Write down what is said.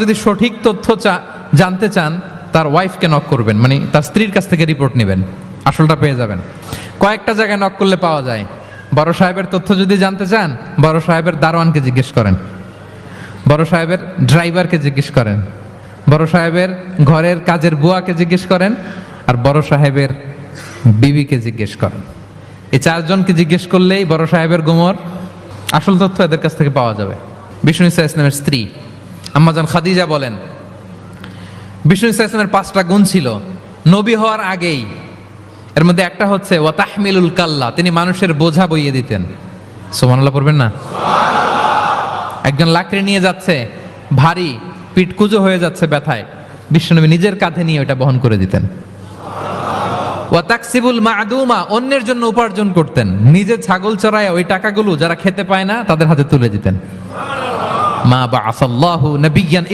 যদি সঠিক তথ্য জানতে চান তার ওয়াইফকে নক করবেন, মানে তার স্ত্রীর কাছ থেকে রিপোর্ট নেবেন, আসলটা পেয়ে যাবেন। কয়েকটা জায়গায় নক করলে পাওয়া যায়। বড় সাহেবের তথ্য যদি জানতে চান, বড় সাহেবের দারোয়ানকে জিজ্ঞেস করেন, বড় সাহেবের ড্রাইভারকে জিজ্ঞেস করেন, বড় সাহেবের ঘরের কাজের বুয়াকে জিজ্ঞেস করেন, আর বড় সাহেবের বিবিকে জিজ্ঞেস করেন। এই চারজনকে জিজ্ঞেস করলেই বড় সাহেবের গোমর আসল তথ্য এদের কাছ থেকে পাওয়া যাবে। বিষ্ণু ইসা ইসলামের স্ত্রী আম্মাজান খাদিজা বলেন, বিষ্ণু ইসা ইসলামের 5টা গুণ ছিল নবী হওয়ার আগেই। এর মধ্যে একটা হচ্ছে ওয়া তাহমিলুল কাল্লা, তিনি মানুষের বোঝা বইয়ে দিতেন। সুবহানাল্লাহ পড়বেন না? একজন লাকড়ি নিয়ে যাচ্ছে, ভারী, পিঠ কুঁজো হয়ে যাচ্ছে ব্যথায়, বিশ্বনবী নিজের কাঁধে নিয়ে ওটা বহন করে দিতেন। ওয়া তাকসিবুল মা'দুমা, অন্যের জন্য উপার্জন করতেন, নিজে ছাগল চড়ায় ওই টাকাগুলো যারা খেতে পায় না তাদের হাতে তুলে দিতেন। মা বা'আসাল্লাহু নাবিয়্যান